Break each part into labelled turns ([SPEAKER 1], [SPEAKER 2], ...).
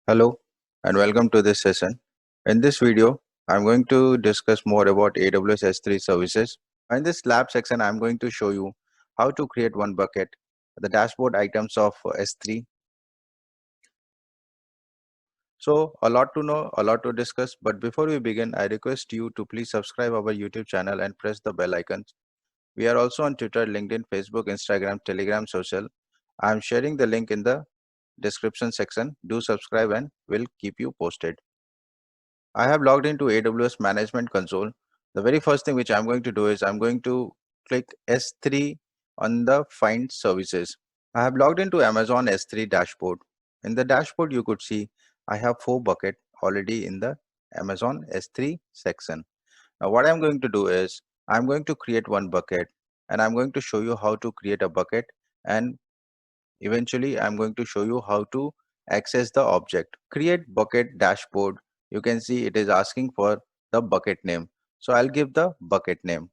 [SPEAKER 1] Hello and welcome to this session. In this video, I'm going to discuss more about AWS S3 services. In this lab section, I'm going to show you how to create one bucket, the dashboard items of S3. So a lot to know, a lot to discuss. But before we begin, I request you to please subscribe our YouTube channel and press the bell icon. We are also on Twitter, LinkedIn, Facebook, Instagram, Telegram, social. I'm sharing the link in the description section. Do subscribe and we'll keep you posted. I have logged into AWS Management Console. The very first thing which I'm going to do is I'm going to click S3 on the Find Services. I have logged into Amazon S3 dashboard. In the dashboard, you could see I have 4 buckets already in the Amazon S3 section. Now what I'm going to do is I'm going to create one bucket and I'm going to show you how to create a bucket, and eventually I'm going to show you how to access the object. Create bucket dashboard. You can see it is asking for the bucket name. So I'll give the bucket name.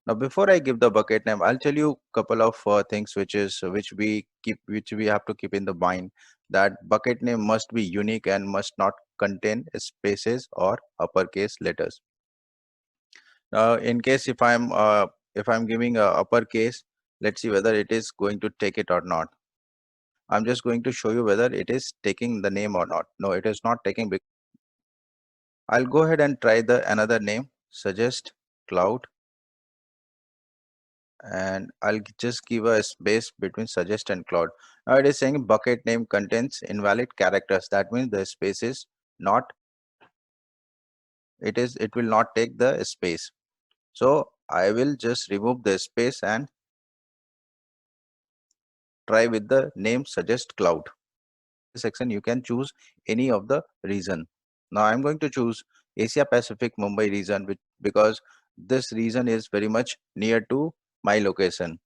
[SPEAKER 1] Now before I give the bucket name, I'll tell you couple of things which we have to keep in the mind, that bucket name must be unique and must not contain spaces or uppercase letters. In case if I'm giving a uppercase, let's see whether it is going to take it or not. I'm just going to show you whether it is taking the name or not. No, it is not taking. I'll go ahead and try the another name, suggest cloud, and I'll just give a space between suggest and cloud. Now it is saying bucket name contains invalid characters. That means the space is not, it will not take the space. So I will just remove the space and try with the name suggest cloud. Section you can choose any of the region. Now I'm going to choose Asia Pacific Mumbai region, because this region is very much near to my location.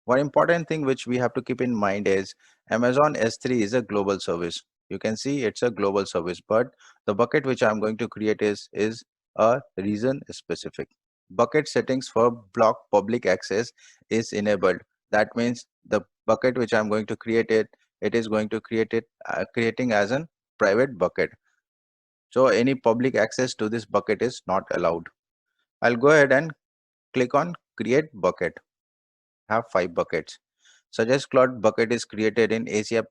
[SPEAKER 1] One important thing which we have to keep in mind is Amazon S3 is a global service. You can see it's a global service, but the bucket which I'm going to create is a region specific. Bucket settings for block public access is enabled. That means the bucket which I'm going to create it is going to creating as a private bucket. So any public access to this bucket is not allowed. I'll go ahead and click on create bucket. Have 5 buckets. Suggest cloud bucket is created in Asia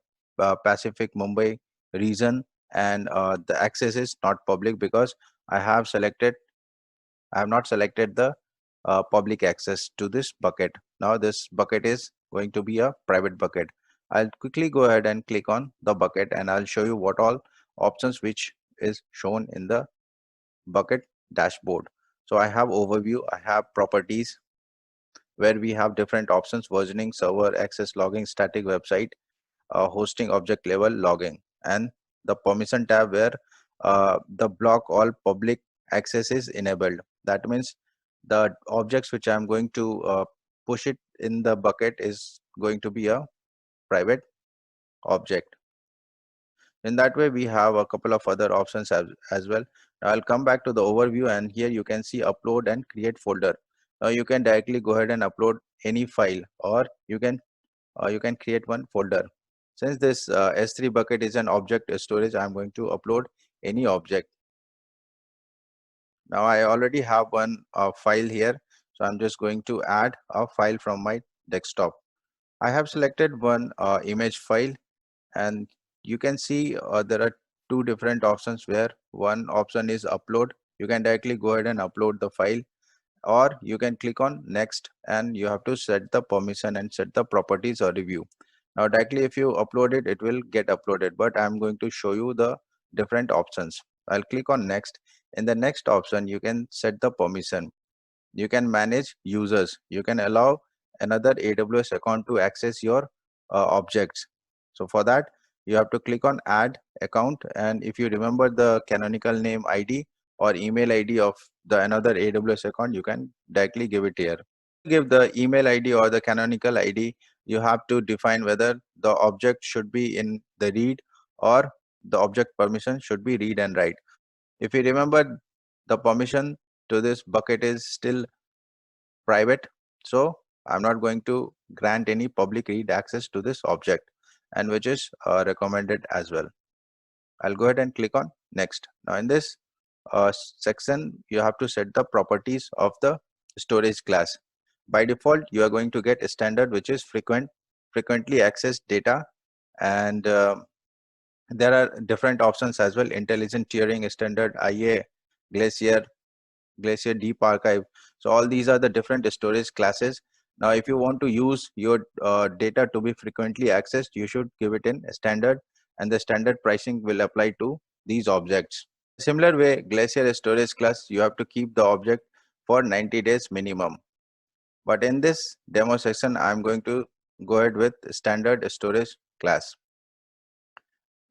[SPEAKER 1] Pacific Mumbai region, and the access is not public because I have not selected the public access to this bucket. Now this bucket is going to be a private bucket. I'll quickly go ahead and click on the bucket and I'll show you what all options which is shown in the bucket dashboard. So I have overview, I have properties, where we have different options: versioning, server access, logging, static website, hosting, object level logging, and the permission tab where the block all public access is enabled. That means the objects which I'm going to push it in the bucket is going to be a private object. In that way we have a couple of other options as well. I'll come back to the overview, and here you can see upload and create folder. Now you can directly go ahead and upload any file, or you can create one folder. Since this S3 bucket is an object storage, I'm going to upload any object. Now I already have one file here, so I'm just going to add a file from my desktop. I have selected one image file, and you can see there are two different options, where one option is upload. You can directly go ahead and upload the file, or you can click on next and you have to set the permission and set the properties or review. Now directly if you upload it, it will get uploaded, but I'm going to show you the different options. I'll click on next. In the next option you can set the permission, you can manage users, you can allow another AWS account to access your objects. So for that you have to click on add account, and if you remember the canonical name ID or email ID of the another AWS account, you can directly give it here. Give the email ID or the canonical ID, you have to define whether the object should be in the read or the object permission should be read and write. If you remember, the permission to this bucket is still private, so I'm not going to grant any public read access to this object. and which is recommended as well. I'll go ahead and click on next. Now in this section, you have to set the properties of the storage class. By default, you are going to get a standard, which is frequently accessed data, and there are different options as well: intelligent tiering, standard, IA, glacier, glacier, deep archive. So all these are the different storage classes. Now if you want to use your data to be frequently accessed, you should give it in standard, and the standard pricing will apply to these objects. Similar way, glacier storage class, you have to keep the object for 90 days minimum. But in this demo section, I'm going to go ahead with standard storage class.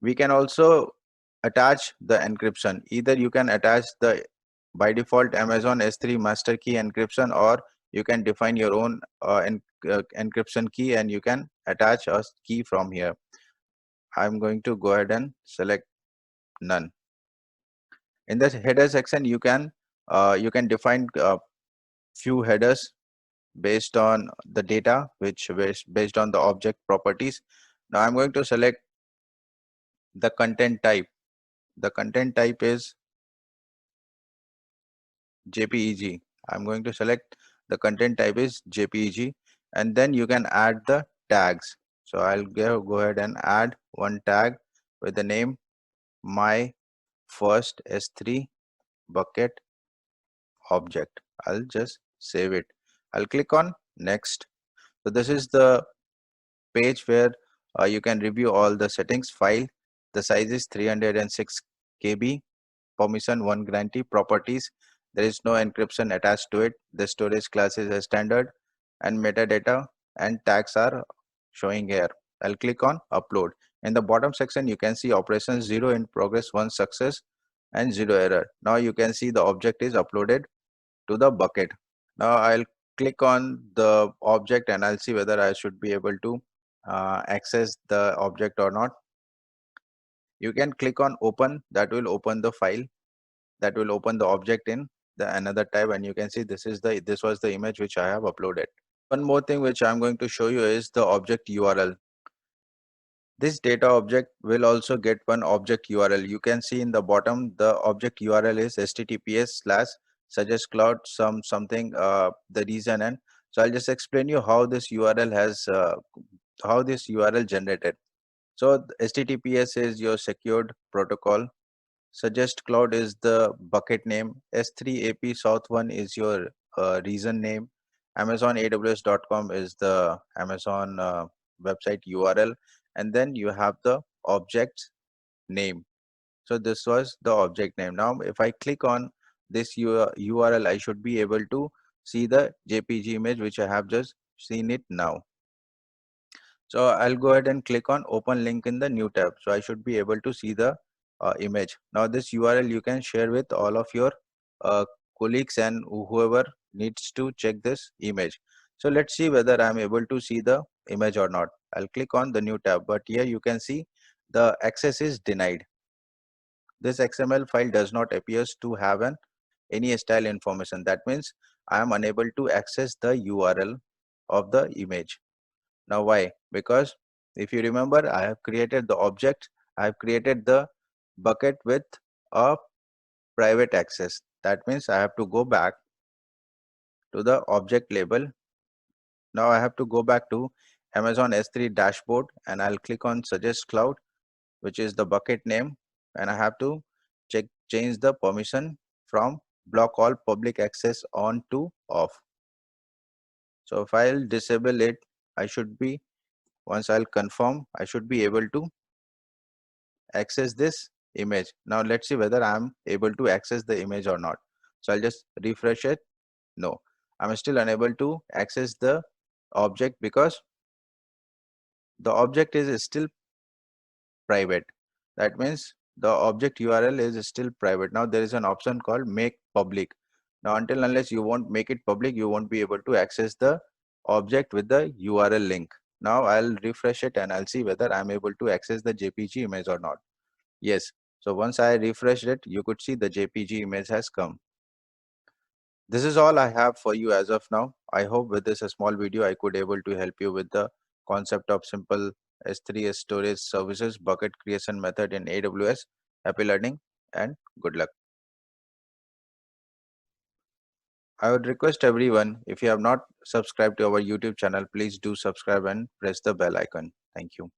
[SPEAKER 1] We can also attach the encryption. Either you can attach the by default Amazon S3 master key encryption, or you can define your own encryption key, and you can attach a key from here. I'm going to go ahead and select none. In the header section, you can define few headers based on the data, which based on the object properties. Now I'm going to select the content type. The content type is JPEG. I'm going to select the content type is JPEG, and then you can add the tags. So I'll go ahead and add one tag with the name my first S3 bucket object. I'll just save it. I'll click on next. So this is the page where you can review all the settings. File, the size is 306 KB, permission 1 grantee, properties, there is no encryption attached to it, the storage class is a standard, and metadata and tags are showing here. I'll click on upload. In the bottom section, you can see operations 0 in progress, 1 success, and 0 error. Now you can see the object is uploaded to the bucket. Now I'll click on the object and I'll see whether I should be able to access the object or not. You can click on open, that will open the file, that will open the object in the another tab, and you can see this was the image which I have uploaded. One more thing which I'm going to show you is the object URL. This data object will also get one object URL. You can see in the bottom the object URL is https://suggestcloud something the reason. And so I'll just explain you how this URL has how this URL generated. So https is your secured protocol, suggest cloud is the bucket name, S3AP South 1 is your region name, Amazon AWS.com is the Amazon website URL, and then you have the object name. So this was the object name. Now if I click on this URL, I should be able to see the JPG image which I have just seen it now. So I'll go ahead and click on open link in the new tab. So I should be able to see the image. Now this URL you can share with all of your uh, colleagues and whoever needs to check this image. So let's see whether I'm able to see the image or not. I'll click on the new tab, but here you can see the access is denied. This XML file does not appears to have any style information. That means I am unable to access the URL of the image. Now why? Because if you remember, I have created the object, I have created the bucket with a private access. That means I have to go back to the object label. Now I have to go back to Amazon S3 dashboard, and I'll click on suggest cloud, which is the bucket name, and I have to change the permission from block all public access on to off. So if I'll disable it, I should be, once I'll confirm, I should be able to access this image. Now let's see whether I'm able to access the image or not. So I'll just refresh it. No, I'm still unable to access the object because the object is still private. That means the object URL is still private. Now there is an option called make public. Now until unless you won't make it public, you won't be able to access the object with the URL link. Now I'll refresh it and I'll see whether I'm able to access the JPG image or not. Yes. So once I refreshed it, you could see the JPG image has come. This is all I have for you as of now. I hope with this a small video I could able to help you with the concept of simple S3 storage services, bucket creation method in AWS. Happy learning and good luck. I would request everyone, if you have not subscribed to our YouTube channel, please do subscribe and press the bell icon. Thank you.